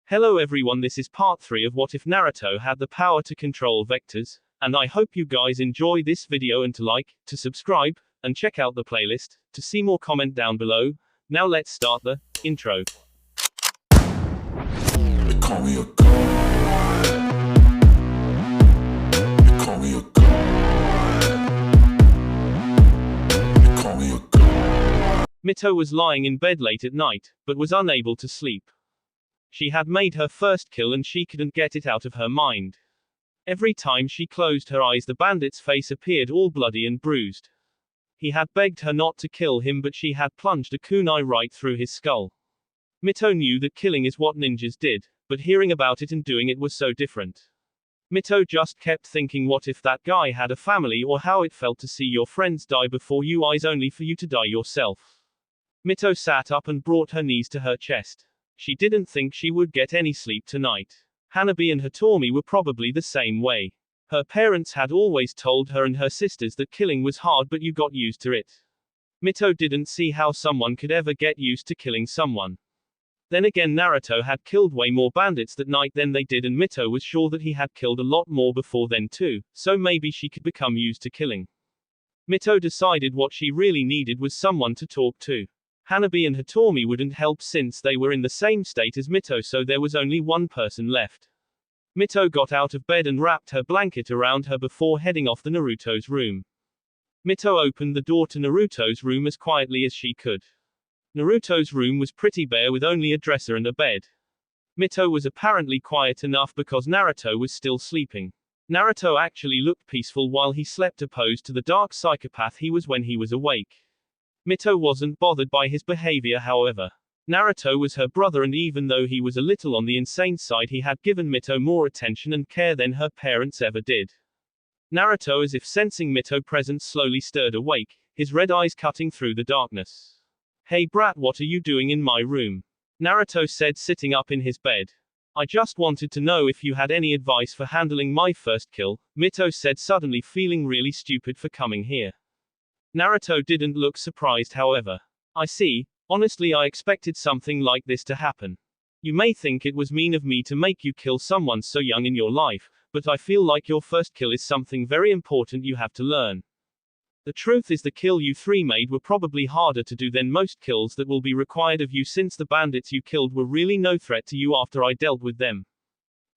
Hello everyone, this is part 3 of what if Naruto had the power to control vectors, and I hope you guys enjoy this video and to like, to subscribe, and check out the playlist, to see more comment down below. Now let's start the intro. They call me a god. They call me a god. They call me a god. Mito was lying in bed late at night, but was unable to sleep. She had made her first kill and she couldn't get it out of her mind. Every time she closed her eyes, the bandit's face appeared all bloody and bruised. He had begged her not to kill him, but she had plunged a kunai right through his skull. Mito knew that killing is what ninjas did, but hearing about it and doing it was so different. Mito just kept thinking, what if that guy had a family, or how it felt to see your friends die before you eyes only for you to die yourself. Mito sat up and brought her knees to her chest. She didn't think she would get any sleep tonight. Hanabi and Hitomi were probably the same way. Her parents had always told her and her sisters that killing was hard, but you got used to it. Mito didn't see how someone could ever get used to killing someone. Then again, Naruto had killed way more bandits that night than they did, and Mito was sure that he had killed a lot more before then too, so maybe she could become used to killing. Mito decided what she really needed was someone to talk to. Hanabi and Hitomi wouldn't help since they were in the same state as Mito, so there was only one person left. Mito got out of bed and wrapped her blanket around her before heading off to Naruto's room. Mito opened the door to Naruto's room as quietly as she could. Naruto's room was pretty bare with only a dresser and a bed. Mito was apparently quiet enough because Naruto was still sleeping. Naruto actually looked peaceful while he slept, opposed to the dark psychopath he was when he was awake. Mito wasn't bothered by his behavior, however. Naruto was her brother, and even though he was a little on the insane side, he had given Mito more attention and care than her parents ever did. Naruto, as if sensing Mito's presence, slowly stirred awake, his red eyes cutting through the darkness. "Hey brat, what are you doing in my room?" Naruto said, sitting up in his bed. "I just wanted to know if you had any advice for handling my first kill," Mito said, suddenly feeling really stupid for coming here. Naruto didn't look surprised, however. "I see. Honestly, I expected something like this to happen. You may think it was mean of me to make you kill someone so young in your life, but I feel like your first kill is something very important you have to learn. The truth is, the kill you three made were probably harder to do than most kills that will be required of you, since the bandits you killed were really no threat to you after I dealt with them.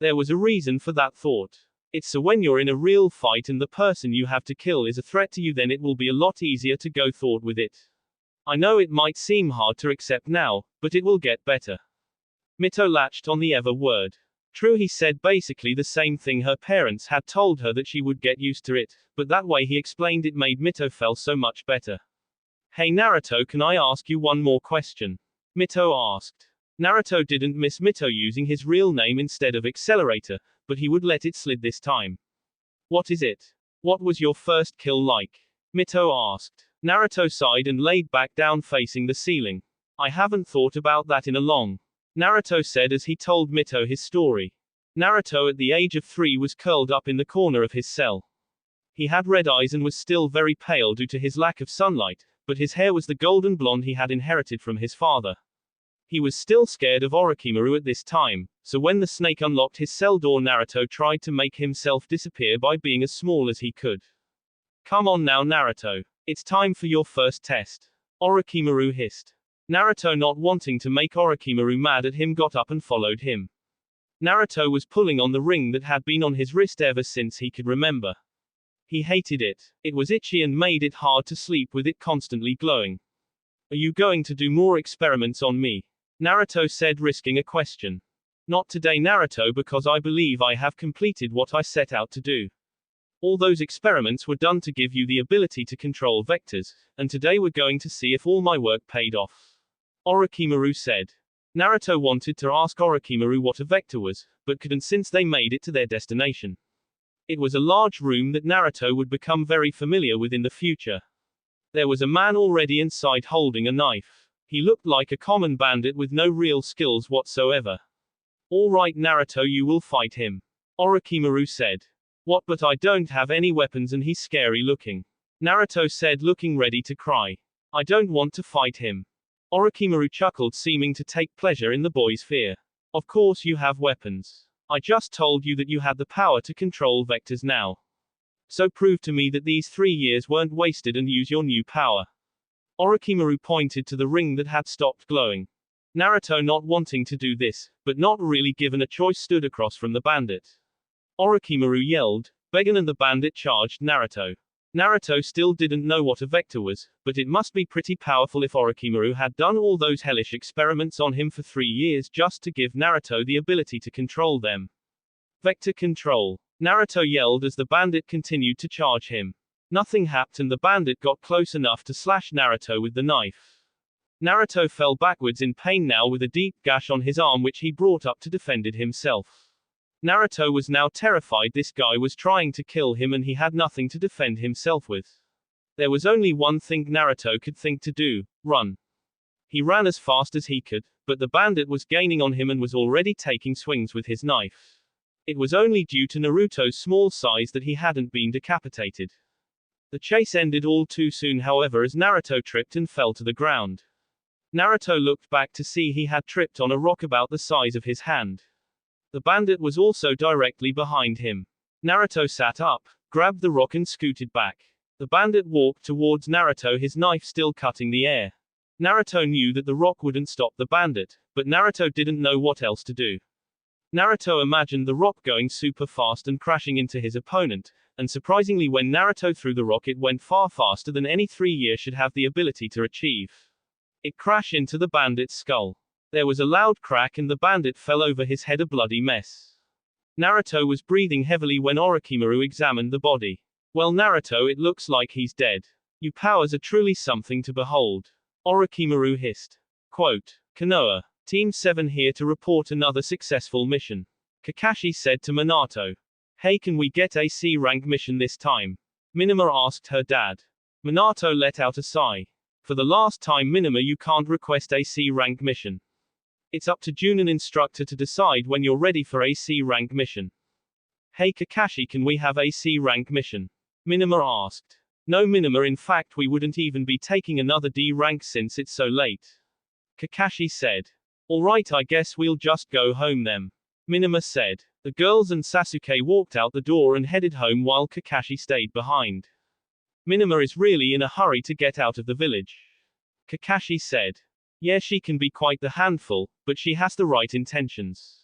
There was a reason for that thought. It's so when you're in a real fight and the person you have to kill is a threat to you, then it will be a lot easier to go thought with it. I know it might seem hard to accept now, but it will get better." Mito latched on the ever word. True, he said basically the same thing her parents had told her, that she would get used to it, but that way he explained it made Mito feel so much better. "Hey Naruto, can I ask you one more question?" Mito asked. Naruto didn't miss Mito using his real name instead of Accelerator, but he would let it slide this time. "What is it? What was your first kill like?" Mito asked. Naruto sighed and laid back down facing the ceiling. "I haven't thought about that in a long," Naruto said as he told Mito his story. Naruto at the age of 3 was curled up in the corner of his cell. He had red eyes and was still very pale due to his lack of sunlight, but his hair was the golden blonde he had inherited from his father. He was still scared of Orochimaru at this time, so when the snake unlocked his cell door, Naruto tried to make himself disappear by being as small as he could. "Come on now Naruto. It's time for your first test," Orochimaru hissed. Naruto, not wanting to make Orochimaru mad at him, got up and followed him. Naruto was pulling on the ring that had been on his wrist ever since he could remember. He hated it. It was itchy and made it hard to sleep with it constantly glowing. "Are you going to do more experiments on me?" Naruto said, risking a question. "Not today Naruto, because I believe I have completed what I set out to do. All those experiments were done to give you the ability to control vectors, and today we're going to see if all my work paid off," Orochimaru said. Naruto wanted to ask Orochimaru what a vector was, but couldn't since they made it to their destination. It was a large room that Naruto would become very familiar with in the future. There was a man already inside holding a knife. He looked like a common bandit with no real skills whatsoever. "All right Naruto, you will fight him," Orochimaru said. "What, but I don't have any weapons and he's scary looking," Naruto said, looking ready to cry. "I don't want to fight him." Orochimaru chuckled, seeming to take pleasure in the boy's fear. Of course you have weapons. I just told you that you had the power to control vectors now. So prove to me that these 3 years weren't wasted and use your new power. Orochimaru pointed to the ring that had stopped glowing. Naruto, not wanting to do this, but not really given a choice, stood across from the bandit. Orochimaru yelled, "Began!" and the bandit charged Naruto. Naruto still didn't know what a vector was, but it must be pretty powerful if Orochimaru had done all those hellish experiments on him for 3 years just to give Naruto the ability to control them. Vector control. Naruto yelled as the bandit continued to charge him. Nothing happened and the bandit got close enough to slash Naruto with the knife. Naruto fell backwards in pain now with a deep gash on his arm which he brought up to defend himself. Naruto was now terrified. This guy was trying to kill him and he had nothing to defend himself with. There was only one thing Naruto could think to do: run. He ran as fast as he could, but the bandit was gaining on him and was already taking swings with his knife. It was only due to Naruto's small size that he hadn't been decapitated. The chase ended all too soon, however, as Naruto tripped and fell to the ground. Naruto looked back to see he had tripped on a rock about the size of his hand. The bandit was also directly behind him. Naruto sat up, grabbed the rock and scooted back. The bandit walked towards Naruto, his knife still cutting the air. Naruto knew that the rock wouldn't stop the bandit, but Naruto didn't know what else to do. Naruto imagined the rock going super fast and crashing into his opponent, and surprisingly when Naruto threw the rock it went far faster than any 3-year should have the ability to achieve. It crashed into the bandit's skull. There was a loud crack and the bandit fell over his head, a bloody mess. Naruto was breathing heavily when Orochimaru examined the body. Well, Naruto, it looks like he's dead. Your powers are truly something to behold. Orochimaru hissed. Quote, Konoha. Team 7 here to report another successful mission. Kakashi said to Minato. Hey, can we get a C rank mission this time? Minima asked her dad. Minato let out a sigh. For the last time, Minima, you can't request a C rank mission. It's up to Junin instructor to decide when you're ready for a C rank mission. Hey Kakashi, can we have a C rank mission? Minima asked. No Minima, in fact we wouldn't even be taking another D rank since it's so late. Kakashi said. Alright, I guess we'll just go home then. Minima said. The girls and Sasuke walked out the door and headed home while Kakashi stayed behind. Minima is really in a hurry to get out of the village. Kakashi said. Yeah, she can be quite the handful, but she has the right intentions.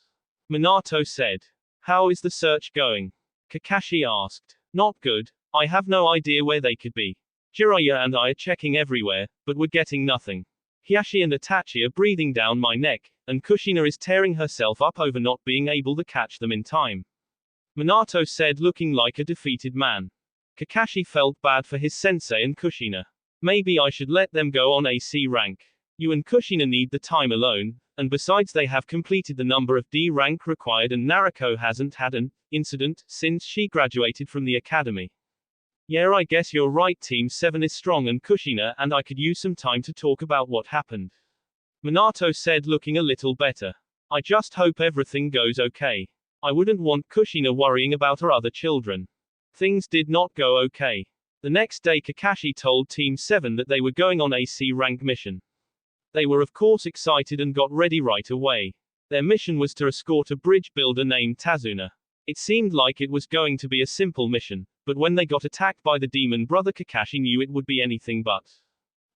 Minato said. How is the search going? Kakashi asked. Not good. I have no idea where they could be. Jiraiya and I are checking everywhere, but we're getting nothing. Hiashi and Itachi are breathing down my neck, and Kushina is tearing herself up over not being able to catch them in time. Minato said, looking like a defeated man. Kakashi felt bad for his sensei and Kushina. Maybe I should let them go on a C rank. You and Kushina need the time alone, and besides they have completed the number of D rank required and Narako hasn't had an incident since she graduated from the academy. Yeah, I guess you're right, Team 7 is strong and Kushina and I could use some time to talk about what happened. Minato said, looking a little better. I just hope everything goes okay. I wouldn't want Kushina worrying about her other children. Things did not go okay. The next day Kakashi told Team 7 that they were going on a C rank mission. They were of course excited and got ready right away. Their mission was to escort a bridge builder named Tazuna. It seemed like it was going to be a simple mission, but when they got attacked by the demon brother Kakashi knew it would be anything but.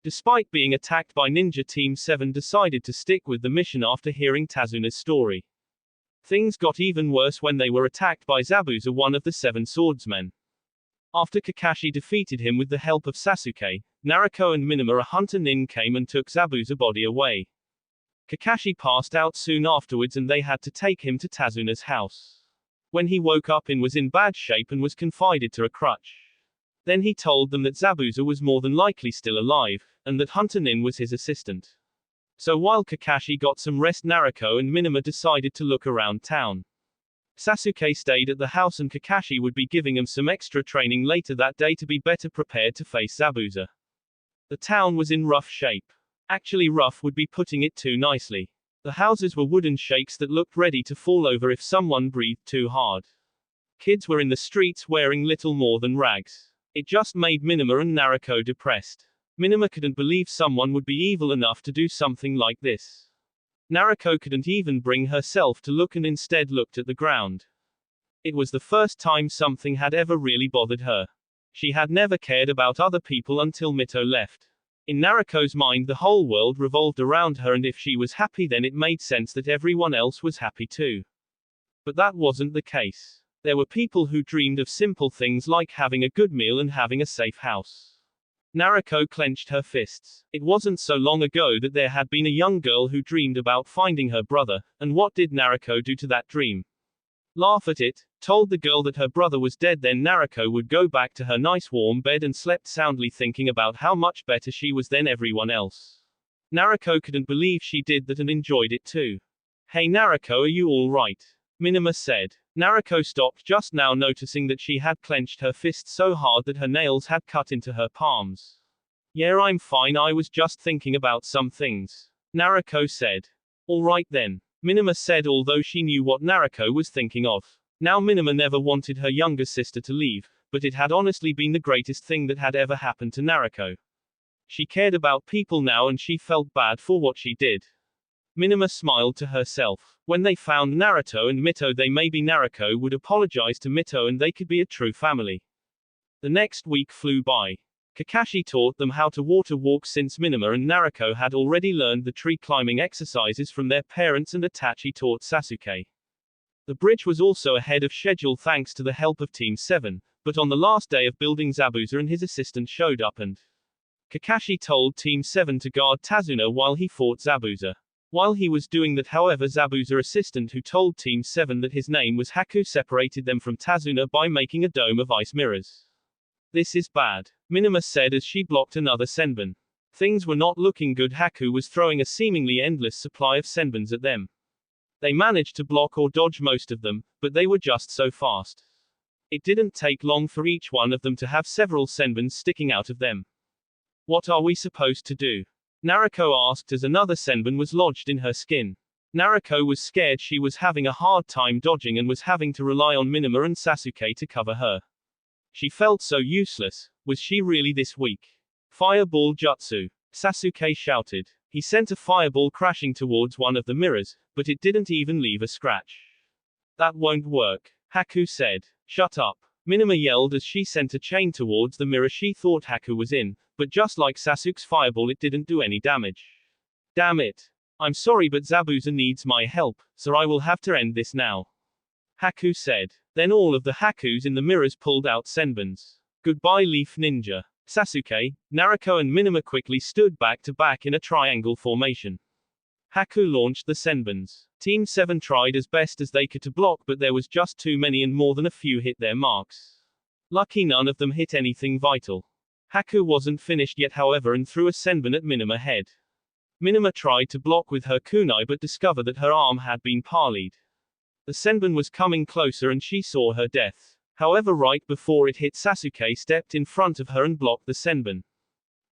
Despite being attacked by ninja, Team 7 decided to stick with the mission after hearing Tazuna's story. Things got even worse when they were attacked by Zabuza, one of the 7 swordsmen. After Kakashi defeated him with the help of Sasuke, Narako and Minima, a hunter nin, came and took Zabuza's body away. Kakashi passed out soon afterwards and they had to take him to Tazuna's house. When he woke up, was in bad shape and was confined to a crutch. Then he told them that Zabuza was more than likely still alive, and that Hunter Nin was his assistant. So while Kakashi got some rest, Narako and Minima decided to look around town. Sasuke stayed at the house and Kakashi would be giving him some extra training later that day to be better prepared to face Zabuza. The town was in rough shape. Actually, rough would be putting it too nicely. The houses were wooden shakes that looked ready to fall over if someone breathed too hard. Kids were in the streets wearing little more than rags. It just made Minima and Narako depressed. Minima couldn't believe someone would be evil enough to do something like this. Narako couldn't even bring herself to look and instead looked at the ground. It was the first time something had ever really bothered her. She had never cared about other people until Mito left. In Narako's mind, the whole world revolved around her, and if she was happy, then it made sense that everyone else was happy too. But that wasn't the case. There were people who dreamed of simple things like having a good meal and having a safe house. Narako clenched her fists. It wasn't so long ago that there had been a young girl who dreamed about finding her brother, and what did Narako do to that dream? Laugh at it, told the girl that her brother was dead. Then Narako would go back to her nice warm bed and slept soundly, thinking about how much better she was than everyone else. Narako couldn't believe she did that and enjoyed it too. Hey Narako, are you all right? Minima said. Narako stopped just now, noticing that she had clenched her fist so hard that her nails had cut into her palms. Yeah, I'm fine, I was just thinking about some things. Narako said. All right then. Minima said, although she knew what Narako was thinking of. Now Minima never wanted her younger sister to leave, but it had honestly been the greatest thing that had ever happened to Narako. She cared about people now and she felt bad for what she did. Minima smiled to herself. When they found Naruto and Mito, they maybe Narako would apologize to Mito and they could be a true family. The next week flew by. Kakashi taught them how to water walk since Minima and Narako had already learned the tree climbing exercises from their parents, and Itachi taught Sasuke. The bridge was also ahead of schedule thanks to the help of Team 7, but on the last day of building, Zabuza and his assistant showed up and Kakashi told Team 7 to guard Tazuna while he fought Zabuza. While he was doing that, however, Zabuza assistant who told Team 7 that his name was Haku separated them from Tazuna by making a dome of ice mirrors. This is bad, Minima said as she blocked another Senbon. Things were not looking good. Haku was throwing a seemingly endless supply of Senbons at them. They managed to block or dodge most of them, but they were just so fast. It didn't take long for each one of them to have several Senbons sticking out of them. What are we supposed to do? Narako asked as another Senbon was lodged in her skin. Narako was scared she was having a hard time dodging and was having to rely on Minima and Sasuke to cover her. She felt so useless. Was she really this weak? Fireball jutsu. Sasuke shouted. He sent a fireball crashing towards one of the mirrors, but it didn't even leave a scratch. That won't work, Haku said. Shut up. Minima yelled as she sent a chain towards the mirror she thought Haku was in, but just like Sasuke's fireball, it didn't do any damage. Damn it. I'm sorry, but Zabuza needs my help, so I will have to end this now, Haku said. Then all of the Hakus in the mirrors pulled out Senbons. Goodbye, Leaf Ninja. Sasuke, Narako and Minima quickly stood back to back in a triangle formation. Haku launched the Senbons. Team 7 tried as best as they could to block, but there was just too many and more than a few hit their marks. Lucky none of them hit anything vital. Haku wasn't finished yet, however, and threw a Senbon at Minima head. Minima tried to block with her kunai but discovered that her arm had been parried. The Senbon was coming closer and she saw her death. However, right before it hit, Sasuke stepped in front of her and blocked the Senbon.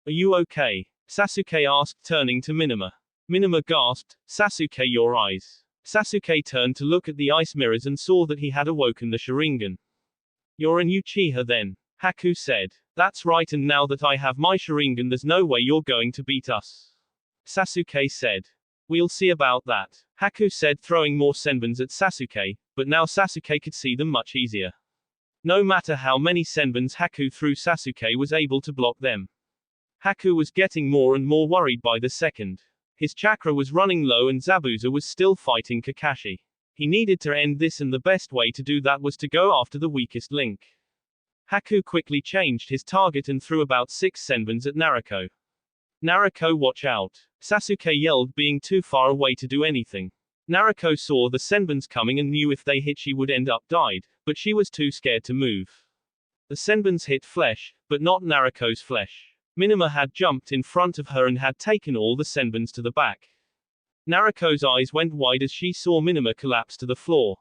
Are you okay? Sasuke asked, turning to Minima. Minima gasped, Sasuke, your eyes. Sasuke turned to look at the ice mirrors and saw that he had awoken the Sharingan. You're an Uchiha then, Haku said. That's right, and now that I have my Sharingan, there's no way you're going to beat us, Sasuke said. We'll see about that, Haku said, throwing more Senbons at Sasuke, but now Sasuke could see them much easier. No matter how many Senbons Haku threw, Sasuke was able to block them. Haku was getting more and more worried by the second. His chakra was running low and Zabuza was still fighting Kakashi. He needed to end this, and the best way to do that was to go after the weakest link. Haku quickly changed his target and threw about 6 Senbons at Narako. Narako, watch out, Sasuke yelled, being too far away to do anything. Narako saw the Senbons coming and knew if they hit she would end up died, but she was too scared to move. The Senbons hit flesh, but not Narako's flesh. Minima had jumped in front of her and had taken all the Senbons to the back. Narako's eyes went wide as she saw Minima collapse to the floor.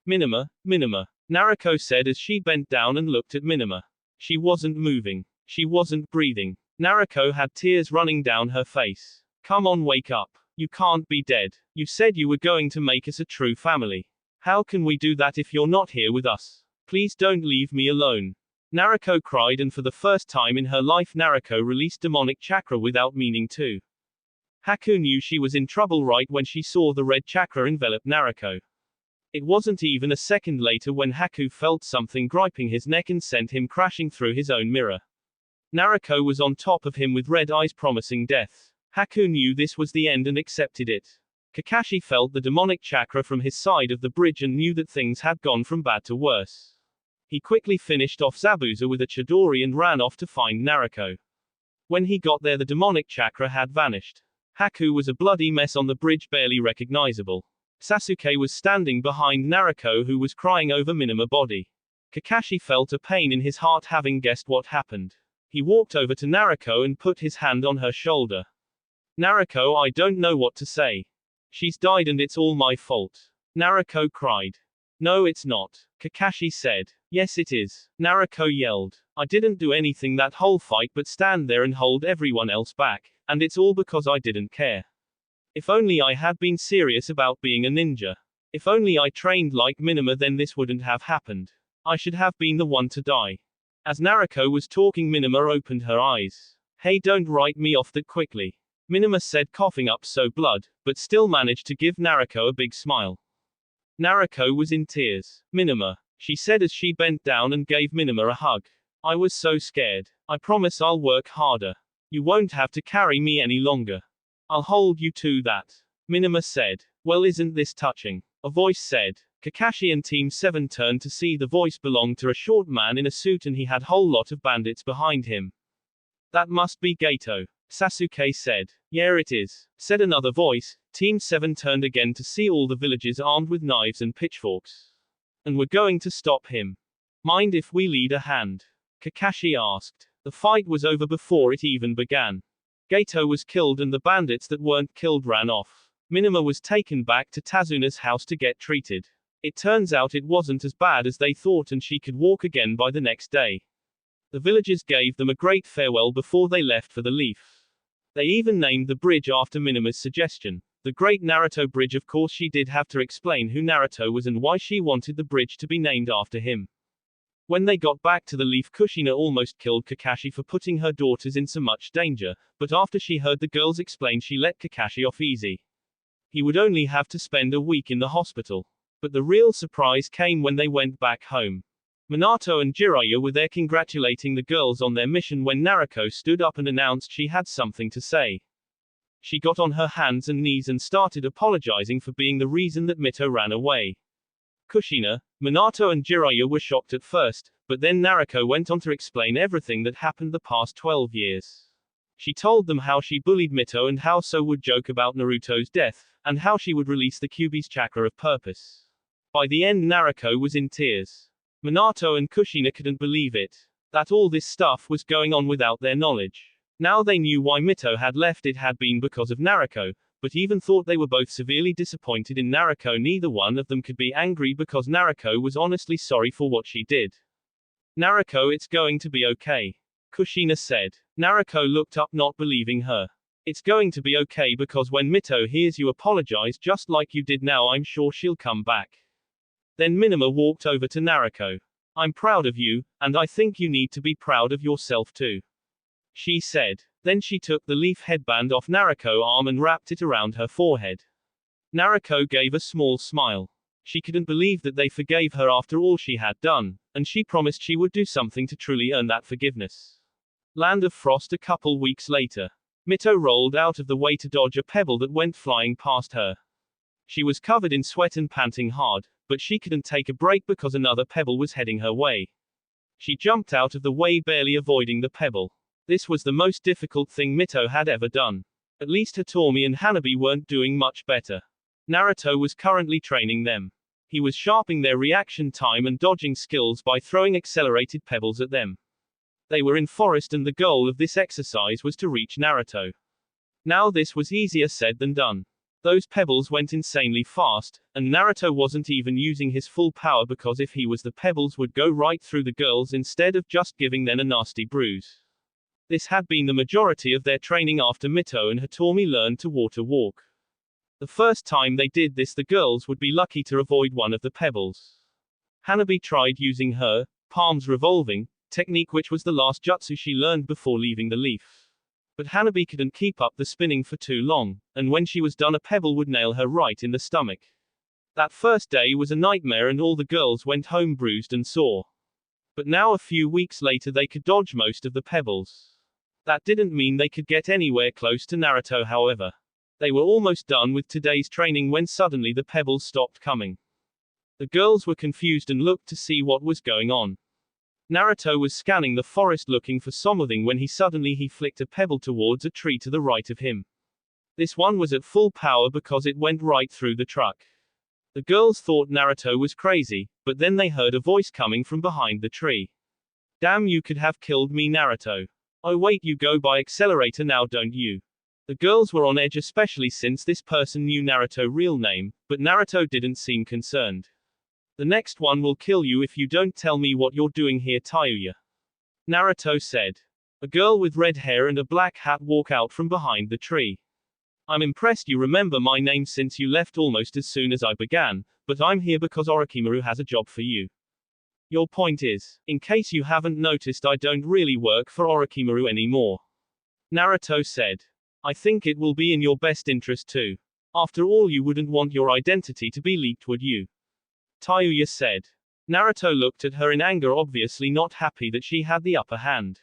Minima, Minima, Narako said as she bent down and looked at Minima. She wasn't moving. She wasn't breathing. Narako had tears running down her face. Come on, wake up. You can't be dead. You said you were going to make us a true family. How can we do that if you're not here with us? Please don't leave me alone, Narako cried, and for the first time in her life Narako released demonic chakra without meaning to. Haku knew she was in trouble right when she saw the red chakra envelop Narako. It wasn't even a second later when Haku felt something griping his neck and sent him crashing through his own mirror. Narako was on top of him with red eyes promising death. Haku knew this was the end and accepted it. Kakashi felt the demonic chakra from his side of the bridge and knew that things had gone from bad to worse. He quickly finished off Zabuza with a Chidori and ran off to find Narako. When he got there, the demonic chakra had vanished. Haku was a bloody mess on the bridge, barely recognizable. Sasuke was standing behind Narako, who was crying over Minama's body. Kakashi felt a pain in his heart having guessed what happened. He walked over to Narako and put his hand on her shoulder. Narako, I don't know what to say. She's died and it's all my fault. Narako cried. No, it's not. Kakashi said. Yes, it is. Narako yelled. I didn't do anything that whole fight but stand there and hold everyone else back, and it's all because I didn't care. If only I had been serious about being a ninja. If only I trained like Minama, then this wouldn't have happened. I should have been the one to die. As Narako was talking, Minama opened her eyes. Hey, don't write me off that quickly. Minama said, coughing up so blood, but still managed to give Narako a big smile. Narako was in tears. Minama, she said as she bent down and gave Minama a hug. I was so scared. I promise I'll work harder. You won't have to carry me any longer. I'll hold you to that. Minama said. Well, isn't this touching? A voice said. Kakashi and Team 7 turned to see the voice belonged to a short man in a suit, and he had whole lot of bandits behind him. That must be Gato. Sasuke said. Yeah, it is, said another voice. Team 7 turned again to see all the villagers armed with knives and pitchforks. And we're going to stop him. Mind if we lead a hand? Kakashi asked. The fight was over before it even began. Gato was killed and the bandits that weren't killed ran off. Minama was taken back to Tazuna's house to get treated. It turns out it wasn't as bad as they thought and she could walk again by the next day. The villagers gave them a great farewell before they left for the leaf. They even named the bridge after Minama's suggestion. The Great Naruto Bridge. Of course, she did have to explain who Naruto was and why she wanted the bridge to be named after him. When they got back to the leaf, Kushina almost killed Kakashi for putting her daughters in so much danger, but after she heard the girls explain, she let Kakashi off easy. He would only have to spend a week in the hospital. But the real surprise came when they went back home. Minato and Jiraiya were there congratulating the girls on their mission when Narako stood up and announced she had something to say. She got on her hands and knees and started apologizing for being the reason that Mito ran away. Kushina, Minato and Jiraiya were shocked at first, but then Narako went on to explain everything that happened the past 12 years. She told them how she bullied Mito and how So would joke about Naruto's death, and how she would release the Kyuubi's chakra of purpose. By the end, Narako was in tears. Minato and Kushina couldn't believe it. That all this stuff was going on without their knowledge. Now they knew why Mito had left. It had been because of Narako, but even thought they were both severely disappointed in Narako. Neither one of them could be angry because Narako was honestly sorry for what she did. Narako, it's going to be okay, Kushina said. Narako looked up, not believing her. It's going to be okay because when Mito hears you apologize just like you did now, I'm sure she'll come back. Then Minama walked over to Narako. I'm proud of you, and I think you need to be proud of yourself too, she said. Then she took the leaf headband off Naruko's arm and wrapped it around her forehead. Narako gave a small smile. She couldn't believe that they forgave her after all she had done, and she promised she would do something to truly earn that forgiveness. Land of Frost. A couple weeks later. Mito rolled out of the way to dodge a pebble that went flying past her. She was covered in sweat and panting hard, but she couldn't take a break because another pebble was heading her way. She jumped out of the way, barely avoiding the pebble. This was the most difficult thing Mito had ever done. At least Hitomi and Hanabi weren't doing much better. Naruto was currently training them. He was sharpening their reaction time and dodging skills by throwing accelerated pebbles at them. They were in forest and the goal of this exercise was to reach Naruto. Now this was easier said than done. Those pebbles went insanely fast, and Naruto wasn't even using his full power because if he was, the pebbles would go right through the girls instead of just giving them a nasty bruise. This had been the majority of their training after Mito and Hitomi learned to water walk. The first time they did this, the girls would be lucky to avoid one of the pebbles. Hanabi tried using her palms revolving technique, which was the last jutsu she learned before leaving the leaf. But Hanabi couldn't keep up the spinning for too long, and when she was done a pebble would nail her right in the stomach. That first day was a nightmare and all the girls went home bruised and sore. But now a few weeks later they could dodge most of the pebbles. That didn't mean they could get anywhere close to Naruto, however. They were almost done with today's training when suddenly the pebbles stopped coming. The girls were confused and looked to see what was going on. Naruto was scanning the forest looking for something when he flicked a pebble towards a tree to the right of him. This one was at full power because it went right through the truck. The girls thought Naruto was crazy, but then they heard a voice coming from behind the tree. Damn, you could have killed me, Naruto. Oh wait, you go by accelerator now, don't you? The girls were on edge, especially since this person knew Naruto's real name, but Naruto didn't seem concerned. The next one will kill you if you don't tell me what you're doing here, Tayuya. Naruto said. A girl with red hair and a black hat walked out from behind the tree. I'm impressed you remember my name since you left almost as soon as I began, but I'm here because Orochimaru has a job for you. Your point is, in case you haven't noticed, I don't really work for Orochimaru anymore. Naruto said. I think it will be in your best interest too. After all, you wouldn't want your identity to be leaked, would you? Tayuya said. Naruto looked at her in anger, obviously not happy that she had the upper hand.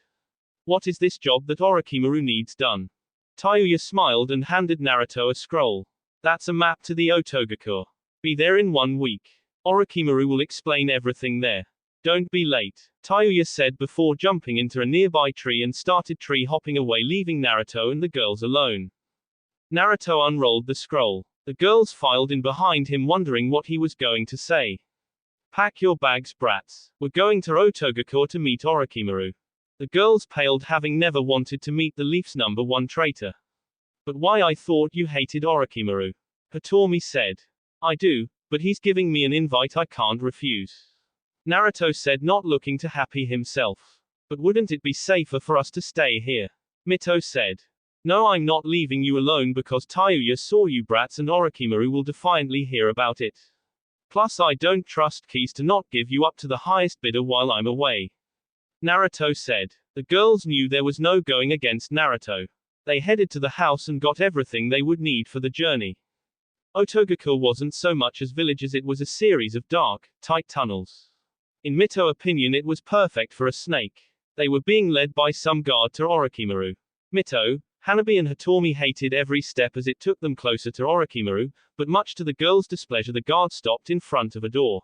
What is this job that Orochimaru needs done? Tayuya smiled and handed Naruto a scroll. That's a map to the Otogakure. Be there in 1 week. Orochimaru will explain everything there. Don't be late, Tayuya said before jumping into a nearby tree and started tree hopping away, leaving Naruto and the girls alone. Naruto unrolled the scroll. The girls filed in behind him, wondering what he was going to say. Pack your bags, brats. We're going to Otogakure to meet Orochimaru. The girls paled, having never wanted to meet the Leaf's #1 traitor. But why, I thought you hated Orochimaru. Hitomi said. I do, but he's giving me an invite I can't refuse. Naruto said, not looking too happy himself. But wouldn't it be safer for us to stay here? Mito said. No, I'm not leaving you alone because Tayuya saw you brats and Orochimaru will defiantly hear about it. Plus I don't trust Keys to not give you up to the highest bidder while I'm away. Naruto said. The girls knew there was no going against Naruto. They headed to the house and got everything they would need for the journey. Otogakure wasn't so much a village as it was a series of dark, tight tunnels. In Mito's opinion, it was perfect for a snake. They were being led by some guard to Orochimaru. Mito, Hanabi and Hitomi hated every step as it took them closer to Orochimaru, but much to the girls' displeasure the guard stopped in front of a door.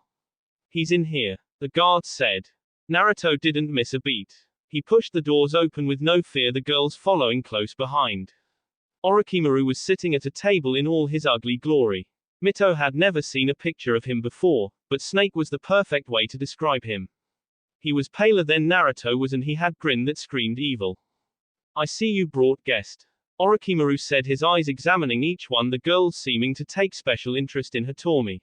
He's in here, the guard said. Naruto didn't miss a beat. He pushed the doors open with no fear, the girls following close behind. Orochimaru was sitting at a table in all his ugly glory. Mito had never seen a picture of him before, but snake was the perfect way to describe him. He was paler than Naruto was and he had a grin that screamed evil. I see you brought guest. Orochimaru said, his eyes examining each one, the girls seeming to take special interest in Hitomi.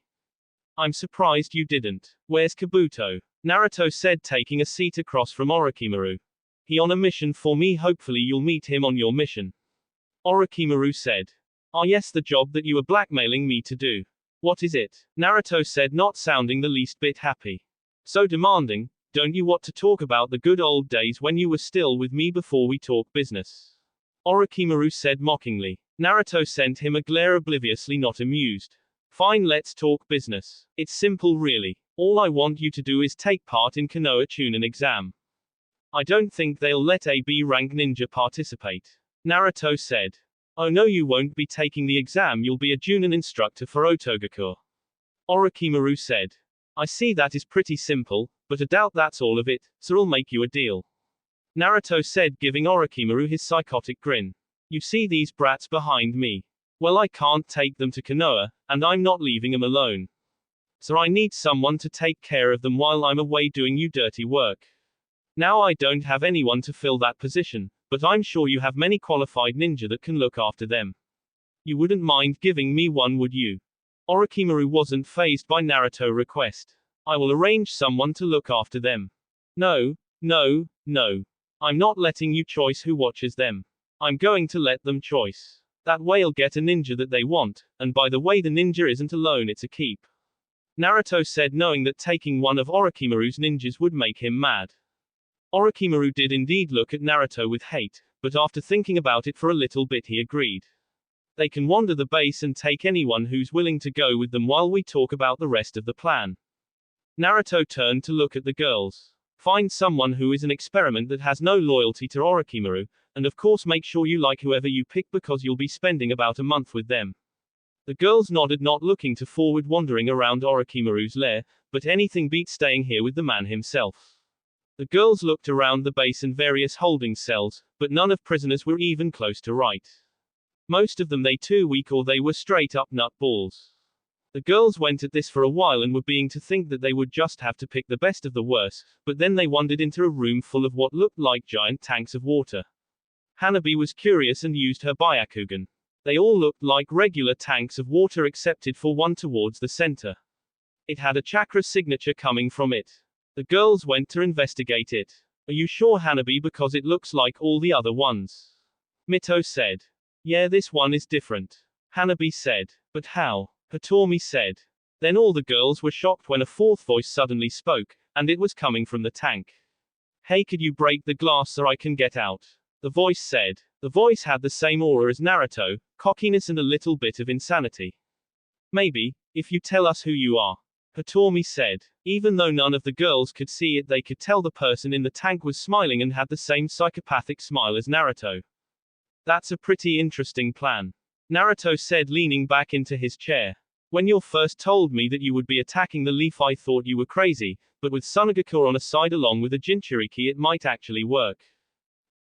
I'm surprised you didn't. Where's Kabuto? Naruto said, taking a seat across from Orochimaru. He on a mission for me, hopefully you'll meet him on your mission. Orochimaru said. Ah yes, the job that you were blackmailing me to do. What is it? Naruto said, not sounding the least bit happy. So demanding, don't you want to talk about the good old days when you were still with me before we talk business? Orochimaru said mockingly. Naruto sent him a glare, obliviously not amused. Fine, let's talk business. It's simple really. All I want you to do is take part in Konoha Chunin exam. I don't think they'll let a B-rank ninja participate. Naruto said. Oh no, you won't be taking the exam, you'll be a Junin instructor for Otogakure. Orochimaru said. I see, that is pretty simple, but I doubt that's all of it, so I'll make you a deal. Naruto said, giving Orochimaru his psychotic grin. You see these brats behind me? Well, I can't take them to Konoha, and I'm not leaving them alone. So I need someone to take care of them while I'm away doing you dirty work. Now I don't have anyone to fill that position, but I'm sure you have many qualified ninja that can look after them. You wouldn't mind giving me one, would you? Orochimaru wasn't fazed by Naruto's request. I will arrange someone to look after them. No, no, no. I'm not letting you choose who watches them. I'm going to let them choice. That way'll get a ninja that they want, and by the way, the ninja isn't alone, it's a keep. Naruto said, knowing that taking one of Orochimaru's ninjas would make him mad. Orochimaru did indeed look at Naruto with hate, but after thinking about it for a little bit he agreed. They can wander the base and take anyone who's willing to go with them while we talk about the rest of the plan. Naruto turned to look at the girls. Find someone who is an experiment that has no loyalty to Orochimaru, and of course make sure you like whoever you pick because you'll be spending about a month with them. The girls nodded, not looking to forward wandering around Orochimaru's lair, but anything beats staying here with the man himself. The girls looked around the base and various holding cells, but none of prisoners were even close to right. Most of them they too weak or they were straight up nutballs. The girls went at this for a while and were beginning to think that they would just have to pick the best of the worst, but then they wandered into a room full of what looked like giant tanks of water. Hanabi was curious and used her Byakugan. They all looked like regular tanks of water excepted for one towards the center. It had a chakra signature coming from it. The girls went to investigate it. Are you sure, Hanabi, because it looks like all the other ones? Mito said. Yeah, this one is different. Hanabi said. But how? Hitomi said. Then all the girls were shocked when a fourth voice suddenly spoke, and it was coming from the tank. Hey, could you break the glass so I can get out? The voice said. The voice had the same aura as Naruto, cockiness and a little bit of insanity. Maybe, if you tell us who you are. Hitomi said. Even though none of the girls could see it, they could tell the person in the tank was smiling and had the same psychopathic smile as Naruto. That's a pretty interesting plan. Naruto said, leaning back into his chair. When you first told me that you would be attacking the leaf, I thought you were crazy, but with Suigetsu on a side along with a Jinchuriki it might actually work.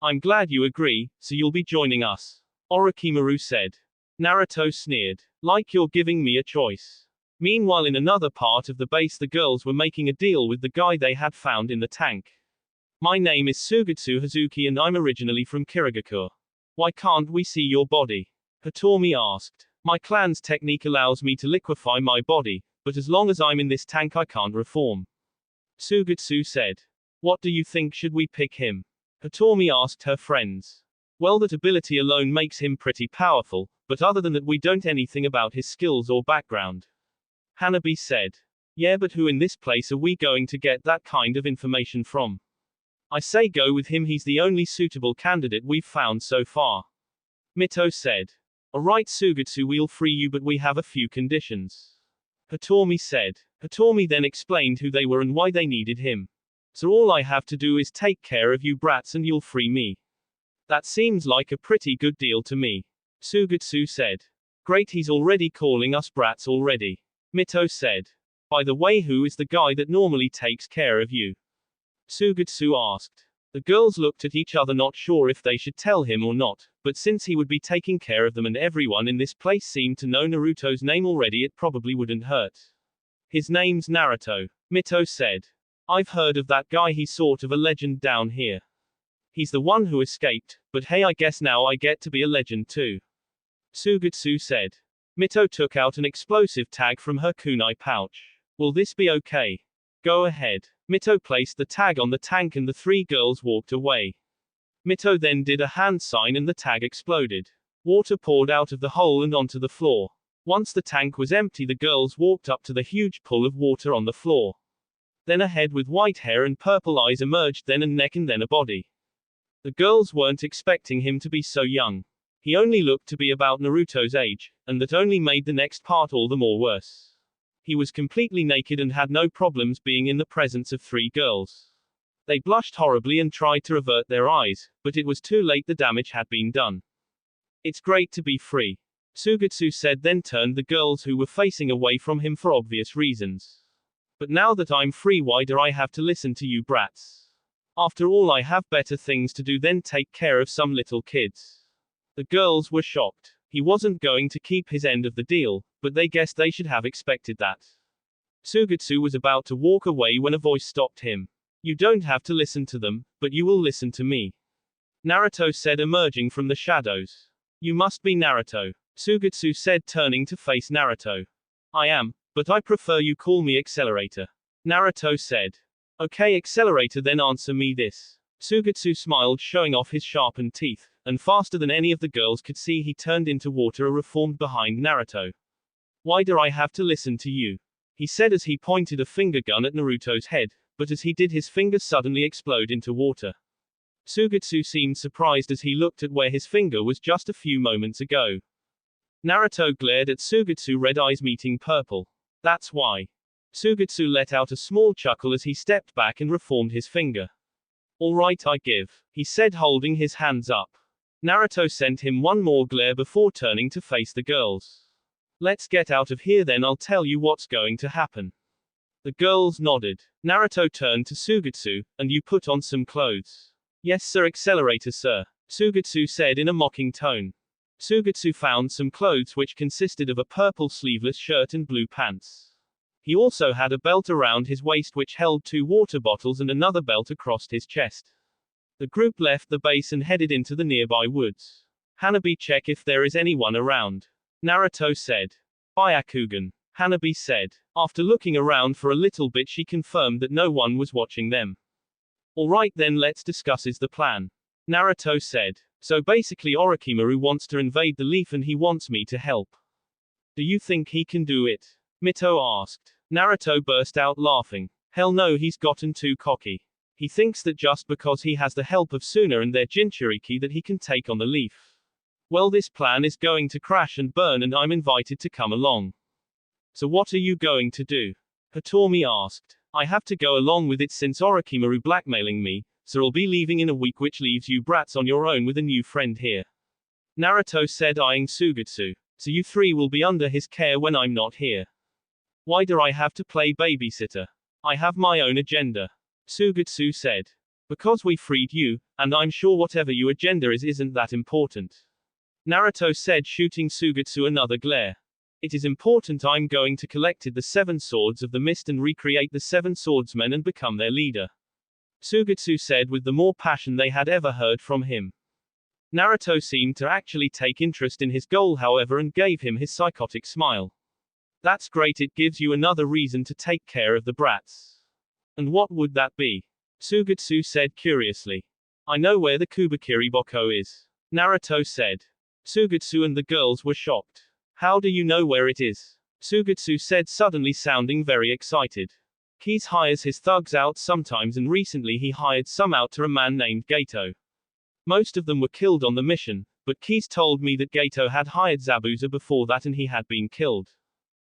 I'm glad you agree, so you'll be joining us. Orochimaru said. Naruto sneered. Like you're giving me a choice. Meanwhile, in another part of the base, the girls were making a deal with the guy they had found in the tank. My name is Suigetsu Hazuki and I'm originally from Kirigakure. Why can't we see your body? Hitomi asked. My clan's technique allows me to liquefy my body, but as long as I'm in this tank I can't reform. Suigetsu said. What do you think, should we pick him? Hitomi asked her friends. Well, that ability alone makes him pretty powerful, but other than that we don't anything about his skills or background. Hanabi said. Yeah, but who in this place are we going to get that kind of information from? I say go with him, he's the only suitable candidate we've found so far. Mito said. Alright Suigetsu, we'll free you, but we have a few conditions. Hitomi said. Hitomi then explained who they were and why they needed him. So all I have to do is take care of you brats and you'll free me. That seems like a pretty good deal to me. Suigetsu said. Great, he's already calling us brats already. Mito said. By the way, who is the guy that normally takes care of you? Suigetsu asked. The girls looked at each other, not sure if they should tell him or not, but since he would be taking care of them and everyone in this place seemed to know Naruto's name already, it probably wouldn't hurt. His name's Naruto. Mito said. I've heard of that guy, he's sort of a legend down here. He's the one who escaped, but hey, I guess now I get to be a legend too. Suigetsu said. Mito took out an explosive tag from her kunai pouch. Will this be okay? Go ahead. Mito placed the tag on the tank and the three girls walked away. Mito then did a hand sign and the tag exploded. Water poured out of the hole and onto the floor. Once the tank was empty, the girls walked up to the huge pool of water on the floor. Then a head with white hair and purple eyes emerged, then a neck and then a body. The girls weren't expecting him to be so young. He only looked to be about Naruto's age, and that only made the next part all the more worse. He was completely naked and had no problems being in the presence of three girls. They blushed horribly and tried to avert their eyes, but it was too late, the damage had been done. It's great to be free. Suigetsu said, then turned the girls who were facing away from him for obvious reasons. But now that I'm free, why do I have to listen to you brats? After all, I have better things to do than take care of some little kids. The girls were shocked. He wasn't going to keep his end of the deal, but they guessed they should have expected that. Suigetsu was about to walk away when a voice stopped him. You don't have to listen to them, but you will listen to me. Naruto said, emerging from the shadows. You must be Naruto. Suigetsu said, turning to face Naruto. I am, but I prefer you call me Accelerator. Naruto said. Okay Accelerator, then answer me this. Suigetsu smiled, showing off his sharpened teeth, and faster than any of the girls could see he turned into water, reformed behind Naruto. Why do I have to listen to you? He said as he pointed a finger gun at Naruto's head, but as he did his fingers suddenly explode into water. Suigetsu seemed surprised as he looked at where his finger was just a few moments ago. Naruto glared at Suigetsu, red eyes meeting purple. That's why. Suigetsu let out a small chuckle as he stepped back and reformed his finger. All right, I give, he said, holding his hands up. Naruto sent him one more glare before turning to face the girls. Let's get out of here then, I'll tell you what's going to happen. The girls nodded. Naruto turned to Suigetsu, and you put on some clothes. Yes sir, accelerator sir, Suigetsu said in a mocking tone. Suigetsu found some clothes which consisted of a purple sleeveless shirt and blue pants. He also had a belt around his waist which held 2 water bottles and another belt across his chest. The group left the base and headed into the nearby woods. Hanabi, check if there is anyone around, Naruto said. Byakugan, Hanabi said. After looking around for a little bit, she confirmed that no one was watching them. Alright then, let's discuss is the plan, Naruto said. So basically Orochimaru wants to invade the leaf and he wants me to help. Do you think he can do it? Mito asked. Naruto burst out laughing. Hell no, he's gotten too cocky. He thinks that just because he has the help of Suna and their Jinchuriki that he can take on the leaf. Well, this plan is going to crash and burn and I'm invited to come along. So what are you going to do? Hitomi asked. I have to go along with it since Orochimaru blackmailing me, so I'll be leaving in a week, which leaves you brats on your own with a new friend here, Naruto said, eyeing Suigetsu. So you 3 will be under his care when I'm not here. Why do I have to play babysitter? I have my own agenda, Suigetsu said. Because we freed you, and I'm sure whatever your agenda is isn't that important, Naruto said, shooting Suigetsu another glare. It is important. I'm going to collect the 7 swords of the mist and recreate the 7 swordsmen and become their leader, Suigetsu said with the more passion they had ever heard from him. Naruto seemed to actually take interest in his goal, however, and gave him his psychotic smile. That's great, it gives you another reason to take care of the brats. And what would that be? Suigetsu said curiously. I know where the Kubakiri Boko is, Naruto said. Suigetsu and the girls were shocked. How do you know where it is? Suigetsu said, suddenly sounding very excited. Keys hires his thugs out sometimes, and recently he hired some out to a man named Gato. Most of them were killed on the mission, but Keys told me that Gato had hired Zabuza before that and he had been killed.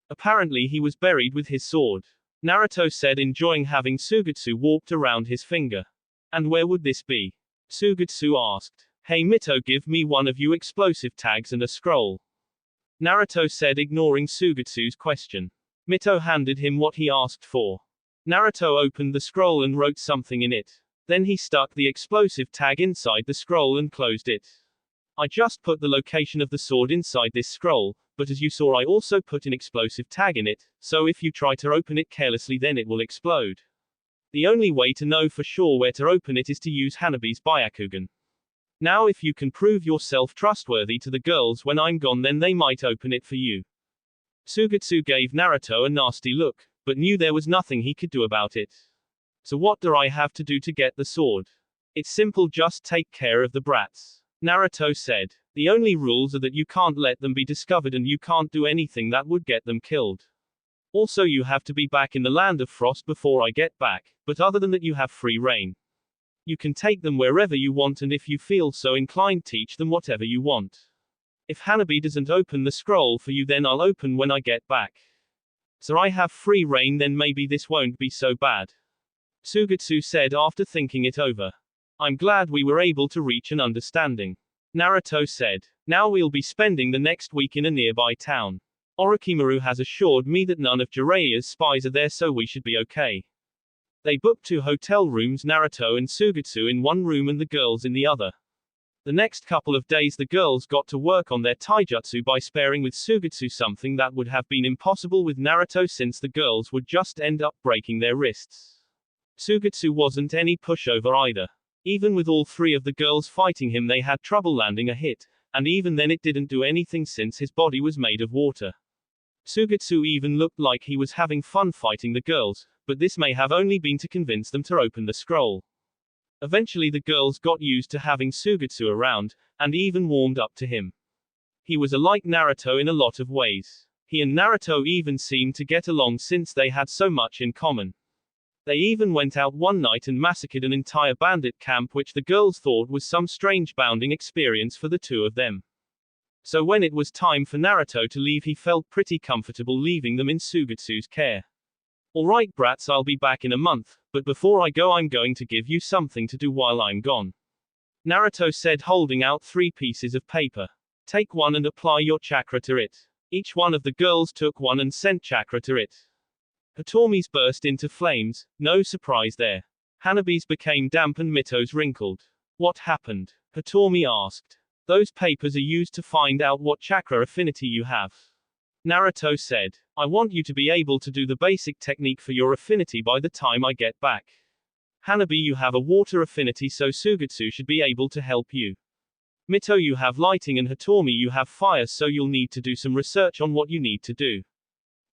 Apparently he was buried with his sword, Naruto said, enjoying having Suigetsu warped around his finger. And where would this be? Suigetsu asked. Hey Mito, give me one of you explosive tags and a scroll, Naruto said, ignoring Suigetsu's question. Mito handed him what he asked for. Naruto opened the scroll and wrote something in it. Then he stuck the explosive tag inside the scroll and closed it. I just put the location of the sword inside this scroll, but as you saw I also put an explosive tag in it, so if you try to open it carelessly then it will explode. The only way to know for sure where to open it is to use Hanabi's Byakugan. Now if you can prove yourself trustworthy to the girls when I'm gone, then they might open it for you. Suigetsu gave Naruto a nasty look, but knew there was nothing he could do about it. So what do I have to do to get the sword? It's simple, just take care of the brats, Naruto said. The only rules are that you can't let them be discovered and you can't do anything that would get them killed. Also you have to be back in the land of frost before I get back, but other than that you have free reign. You can take them wherever you want, and if you feel so inclined teach them whatever you want. If Hanabi doesn't open the scroll for you, then I'll open when I get back. So I have free reign, then maybe this won't be so bad, Suigetsu said after thinking it over. I'm glad we were able to reach an understanding, Naruto said. Now we'll be spending the next week in a nearby town. Orochimaru has assured me that none of Jiraiya's spies are there, so we should be okay. They booked 2 hotel rooms, Naruto and Suigetsu in one room and the girls in the other. The next couple of days the girls got to work on their taijutsu by sparing with Suigetsu, something that would have been impossible with Naruto since the girls would just end up breaking their wrists. Suigetsu wasn't any pushover either. Even with all 3 of the girls fighting him they had trouble landing a hit, and even then it didn't do anything since his body was made of water. Suigetsu even looked like he was having fun fighting the girls, but this may have only been to convince them to open the scroll. Eventually the girls got used to having Suigetsu around, and even warmed up to him. He was like Naruto in a lot of ways. He and Naruto even seemed to get along since they had so much in common. They even went out one night and massacred an entire bandit camp, which the girls thought was some strange bonding experience for the two of them. So when it was time for Naruto to leave, he felt pretty comfortable leaving them in Suigetsu's care. Alright brats, I'll be back in a month, but before I go I'm going to give you something to do while I'm gone. Naruto said, holding out 3 pieces of paper. Take one and apply your chakra to it. Each one of the girls took one and sent chakra to it. Hitomi's burst into flames, no surprise there. Hanabi's became damp and Mito's wrinkled. What happened? Hitomi asked. Those papers are used to find out what chakra affinity you have. Naruto said. I want you to be able to do the basic technique for your affinity by the time I get back. Hanabi, you have a water affinity, so Suigetsu should be able to help you. Mito, you have lighting, and Hitomi, you have fire, so you'll need to do some research on what you need to do.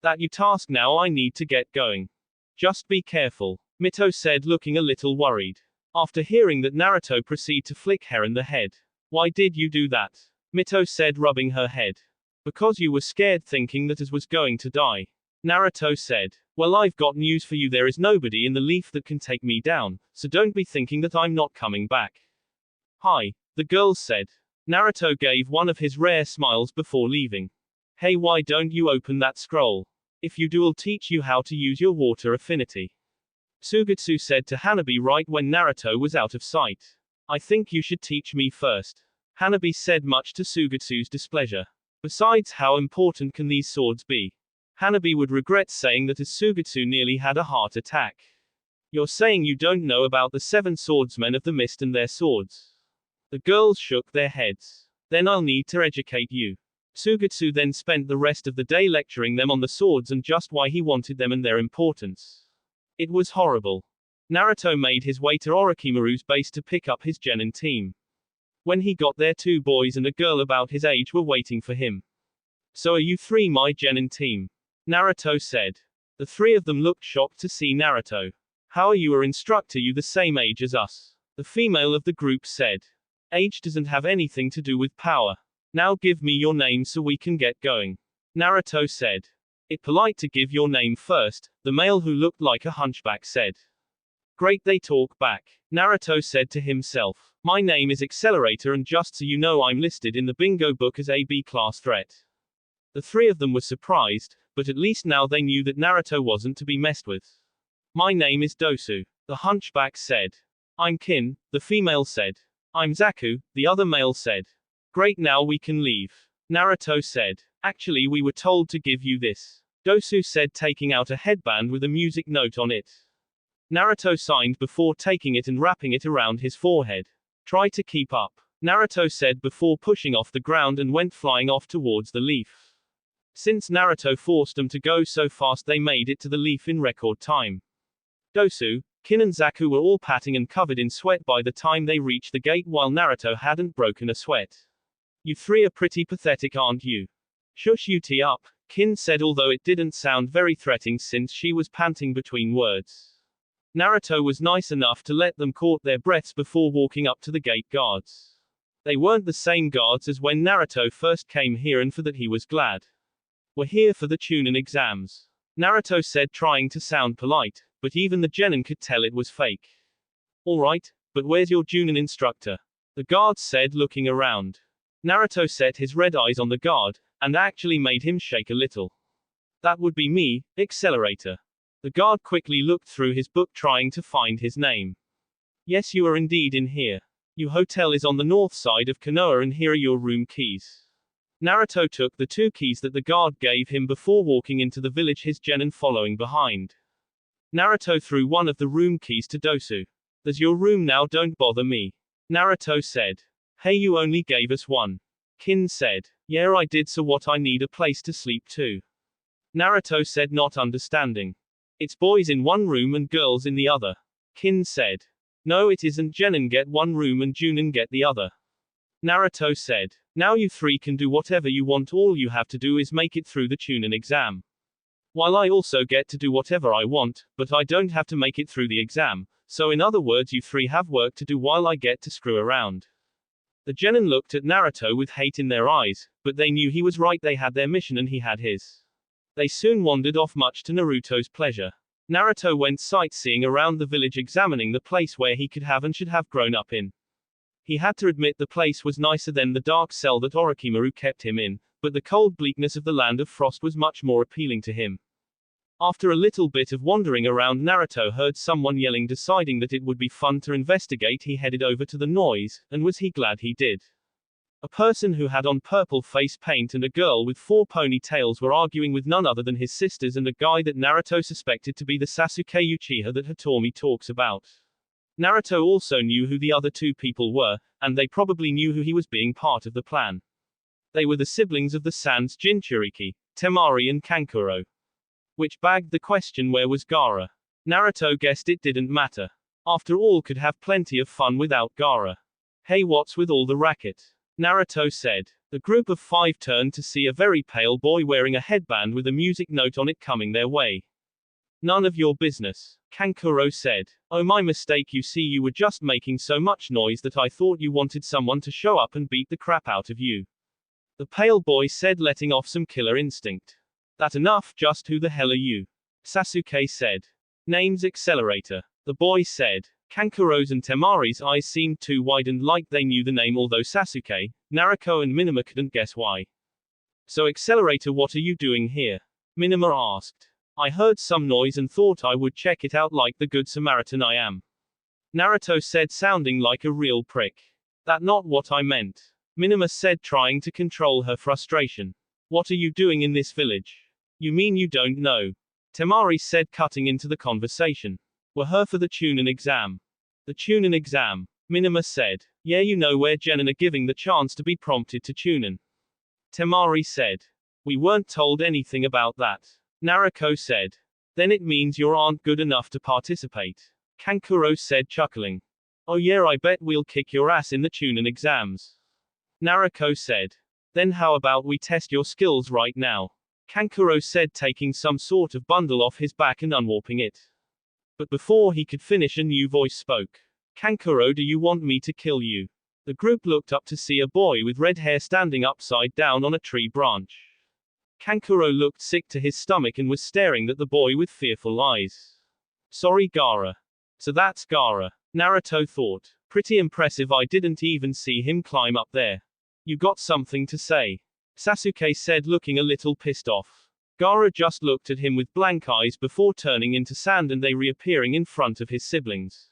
That you task now, I need to get going. Just be careful, Mito said, looking a little worried. After hearing that, Naruto proceeded to flick her in the head. Why did you do that? Mito said, rubbing her head. Because you were scared, thinking that Az was going to die. Naruto said. Well, I've got news for you. There is nobody in the leaf that can take me down, so don't be thinking that I'm not coming back. Hi, the girls said. Naruto gave one of his rare smiles before leaving. Hey, why don't you open that scroll? If you do, I'll teach you how to use your water affinity. Suigetsu said to Hanabi right when Naruto was out of sight. I think you should teach me first. Hanabi said, much to Suigetsu's displeasure. Besides, how important can these swords be? Hanabi would regret saying that, as Suigetsu nearly had a heart attack. You're saying you don't know about the 7 swordsmen of the mist and their swords? The girls shook their heads. Then I'll need to educate you. Suigetsu then spent the rest of the day lecturing them on the swords and just why he wanted them and their importance. It was horrible. Naruto made his way to Orochimaru's base to pick up his genin team. When he got there, 2 boys and a girl about his age were waiting for him. So are you 3 my genin team? Naruto said. The 3 of them looked shocked to see Naruto. How are you our instructor? You the same age as us? The female of the group said. Age doesn't have anything to do with power. Now give me your name so we can get going. Naruto said. It's polite to give your name first, the male who looked like a hunchback said. Great, they talk back. Naruto said to himself. My name is Accelerator, and just so you know, I'm listed in the bingo book as a B-class threat. The 3 of them were surprised, but at least now they knew that Naruto wasn't to be messed with. My name is Dosu, the hunchback said. I'm Kin, the female said. I'm Zaku, the other male said. Great, now we can leave. Naruto said. Actually, we were told to give you this. Dosu said, taking out a headband with a music note on it. Naruto signed before taking it and wrapping it around his forehead. Try to keep up, Naruto said before pushing off the ground and went flying off towards the leaf. Since Naruto forced them to go so fast, they made it to the leaf in record time. Dosu, Kin and Zaku were all patting and covered in sweat by the time they reached the gate, while Naruto hadn't broken a sweat. You 3 are pretty pathetic, aren't you? Shush, you tee up, Kin said, although it didn't sound very threatening since she was panting between words. Naruto was nice enough to let them caught their breaths before walking up to the gate guards. They weren't the same guards as when Naruto first came here, and for that he was glad. We're here for the Chunin exams, Naruto said, trying to sound polite, but even the genin could tell it was fake. Alright, but where's your Chunin instructor? The guard said, looking around. Naruto set his red eyes on the guard, and actually made him shake a little. That would be me, Accelerator. The guard quickly looked through his book trying to find his name. Yes, you are indeed in here. Your hotel is on the north side of Konoha, and here are your room keys. Naruto took the 2 keys that the guard gave him before walking into the village, his genin following behind. Naruto threw one of the room keys to Dosu. There's your room now, don't bother me, Naruto said. Hey, you only gave us 1. Kin said. Yeah, I did, so what? I need a place to sleep too. Naruto said, not understanding. It's boys in one room and girls in the other. Kin said. No, it isn't. Genin get one room and Junin get the other. Naruto said. Now you 3 can do whatever you want. All you have to do is make it through the Chunin exam. While I also get to do whatever I want, but I don't have to make it through the exam. So in other words, you 3 have work to do while I get to screw around. The genin looked at Naruto with hate in their eyes, but they knew he was right. They had their mission and he had his. They soon wandered off, much to Naruto's pleasure. Naruto went sightseeing around the village, examining the place where he could have and should have grown up in. He had to admit the place was nicer than the dark cell that Orochimaru kept him in, but the cold bleakness of the land of frost was much more appealing to him. After a little bit of wandering around, Naruto heard someone yelling. Deciding that it would be fun to investigate, he headed over to the noise, and was he glad he did. A person who had on purple face paint and a girl with 4 ponytails were arguing with none other than his sisters and a guy that Naruto suspected to be the Sasuke Uchiha that Hitomi talks about. Naruto also knew who the other 2 people were, and they probably knew who he was, being part of the plan. They were the siblings of the Sans Jinchuriki, Temari and Kankuro. Which begged the question, where was Gaara? Naruto guessed it didn't matter. After all, could have plenty of fun without Gaara. Hey, what's with all the racket? Naruto said. The group of 5 turned to see a very pale boy wearing a headband with a music note on it coming their way. None of your business, Kankuro said. Oh, my mistake. You see, you were just making so much noise that I thought you wanted someone to show up and beat the crap out of you. The pale boy said, letting off some killer instinct. That enough? Just who the hell are you? Sasuke said. Name's Accelerator. The boy said. Kankuro's and Temari's eyes seemed too widened, like they knew the name, although Sasuke, Narako and Minima couldn't guess why. So Accelerator, what are you doing here? Minima asked. I heard some noise and thought I would check it out like the good Samaritan I am. Naruto said, sounding like a real prick. That's not what I meant. Minima said, trying to control her frustration. What are you doing in this village? You mean you don't know? Temari said, cutting into the conversation. We're here for the Chunin exam. The Chunin exam? Minima said. Yeah, you know, where Genin are giving the chance to be prompted to Chunin. Temari said. We weren't told anything about that. Narako said. Then it means you aren't good enough to participate. Kankuro said, chuckling. Oh yeah, I bet we'll kick your ass in the Chunin exams. Narako said. Then how about we test your skills right now? Kankuro said, taking some sort of bundle off his back and unwarping it. But before he could finish, a new voice spoke. Kankuro, do you want me to kill you? The group looked up to see a boy with red hair standing upside down on a tree branch. Kankuro looked sick to his stomach and was staring at the boy with fearful eyes. Sorry, Gaara. So that's Gaara, Naruto thought. Pretty impressive. I didn't even see him climb up there. You got something to say? Sasuke said, looking a little pissed off. Gaara just looked at him with blank eyes before turning into sand and they reappearing in front of his siblings.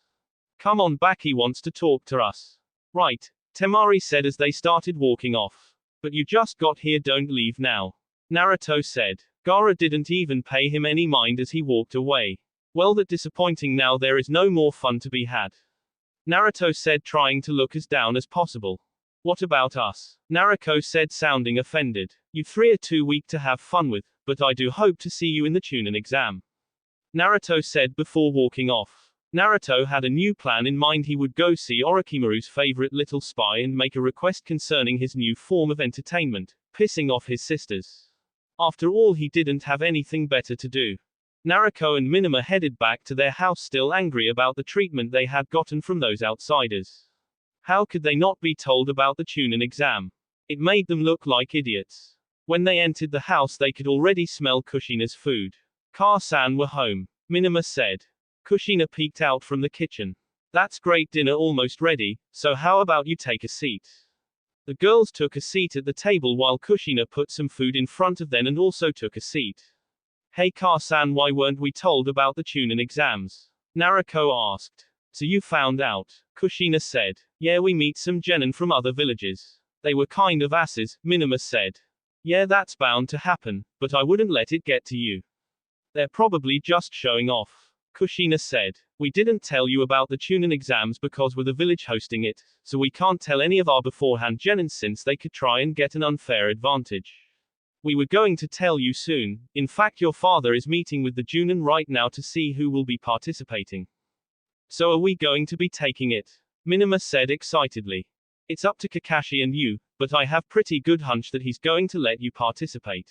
Come on back, he wants to talk to us. Right, Temari said as they started walking off. But you just got here, don't leave now. Naruto said. Gaara didn't even pay him any mind as he walked away. Well, that's disappointing. Now there is no more fun to be had. Naruto said, trying to look as down as possible. What about us? Narako said, sounding offended. You 3 are too weak to have fun with, but I do hope to see you in the Chunin exam. Naruto said before walking off. Naruto had a new plan in mind. He would go see Orochimaru's favorite little spy and make a request concerning his new form of entertainment, pissing off his sisters. After all, he didn't have anything better to do. Narako and Minima headed back to their house, still angry about the treatment they had gotten from those outsiders. How could they not be told about the Chunin exam? It made them look like idiots. When they entered the house, they could already smell Kushina's food. Car-san were home, Minima said. Kushina peeked out from the kitchen. That's great, dinner almost ready, so how about you take a seat? The girls took a seat at the table while Kushina put some food in front of them and also took a seat. Hey Car-san, why weren't we told about the Chunin exams? Narako asked. So you found out? Kushina said. Yeah, we meet some genin from other villages. They were kind of asses, Minima said. Yeah, that's bound to happen, but I wouldn't let it get to you. They're probably just showing off, Kushina said. We didn't tell you about the Chunin exams because we're the village hosting it, so we can't tell any of our beforehand genin since they could try and get an unfair advantage. We were going to tell you soon. In fact, your father is meeting with the Junin right now to see who will be participating. So are we going to be taking it? Minima said excitedly. It's up to Kakashi and you, but I have pretty good hunch that he's going to let you participate.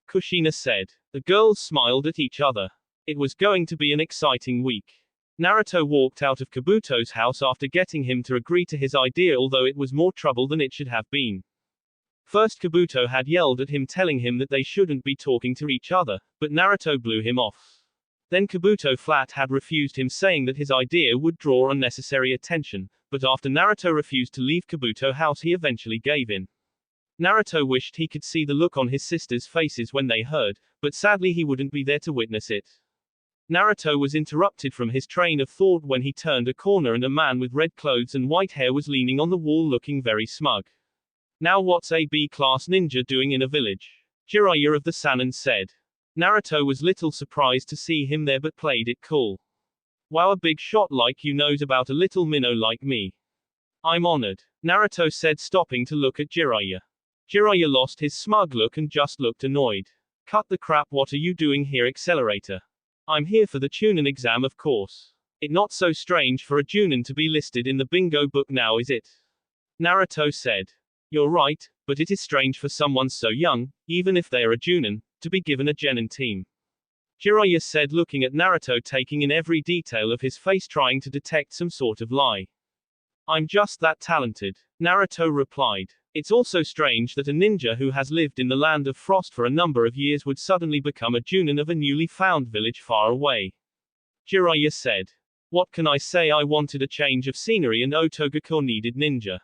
Kushina said. The girls smiled at each other. It was going to be an exciting week. Naruto walked out of Kabuto's house after getting him to agree to his idea, although it was more trouble than it should have been. First, Kabuto had yelled at him telling him that they shouldn't be talking to each other, but Naruto blew him off. Then Kabuto flat had refused him, saying that his idea would draw unnecessary attention, but after Naruto refused to leave Kabuto house he eventually gave in. Naruto wished he could see the look on his sisters' faces when they heard, but sadly he wouldn't be there to witness it. Naruto was interrupted from his train of thought when he turned a corner and a man with red clothes and white hair was leaning on the wall looking very smug. Now what's a B-class ninja doing in a village? Jiraiya of the Sannin said. Naruto was little surprised to see him there but played it cool. Wow, a big shot like you knows about a little minnow like me. I'm honored, Naruto said, stopping to look at Jiraiya. Jiraiya lost his smug look and just looked annoyed. Cut the crap, what are you doing here, Accelerator? I'm here for the Chunin exam, of course. It not so strange for a Junin to be listed in the bingo book now, is it? Naruto said. You're right, but it is strange for someone so young, even if they are a Junin, to be given a genin team. Jiraiya said, looking at Naruto, taking in every detail of his face, trying to detect some sort of lie. I'm just that talented, Naruto replied. It's also strange that a ninja who has lived in the land of frost for a number of years would suddenly become a Junin of a newly found village far away. Jiraiya said. What can I say, I wanted a change of scenery and Otogakure needed ninja.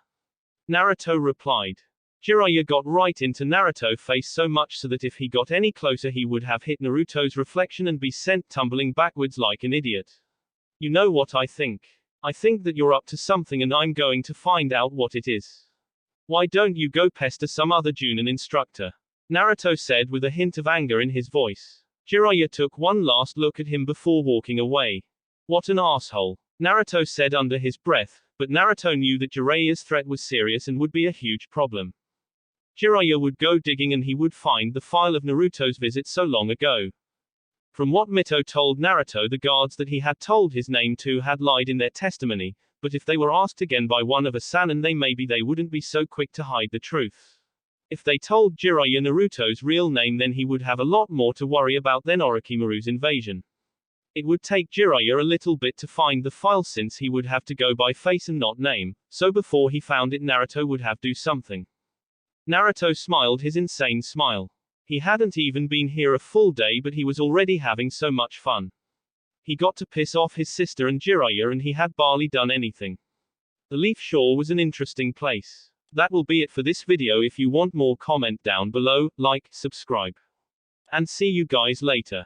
Naruto replied. Jiraiya got right into Naruto's face so much so that if he got any closer he would have hit Naruto's reflection and be sent tumbling backwards like an idiot. You know what I think? I think that you're up to something and I'm going to find out what it is. Why don't you go pester some other Junin instructor? Naruto said with a hint of anger in his voice. Jiraiya took one last look at him before walking away. What an asshole, Naruto said under his breath, but Naruto knew that Jiraiya's threat was serious and would be a huge problem. Jiraiya would go digging and he would find the file of Naruto's visit so long ago. From what Mito told Naruto, the guards that he had told his name to had lied in their testimony, but if they were asked again by one of a Sannin, maybe they wouldn't be so quick to hide the truth. If they told Jiraiya Naruto's real name, then he would have a lot more to worry about than Orochimaru's invasion. It would take Jiraiya a little bit to find the file since he would have to go by face and not name, so before he found it Naruto would have to do something. Naruto smiled his insane smile. He hadn't even been here a full day but he was already having so much fun. He got to piss off his sister and Jiraiya and he had barely done anything. The Leaf Shore was an interesting place. That will be it for this video. If you want more, comment down below, like, subscribe. And see you guys later.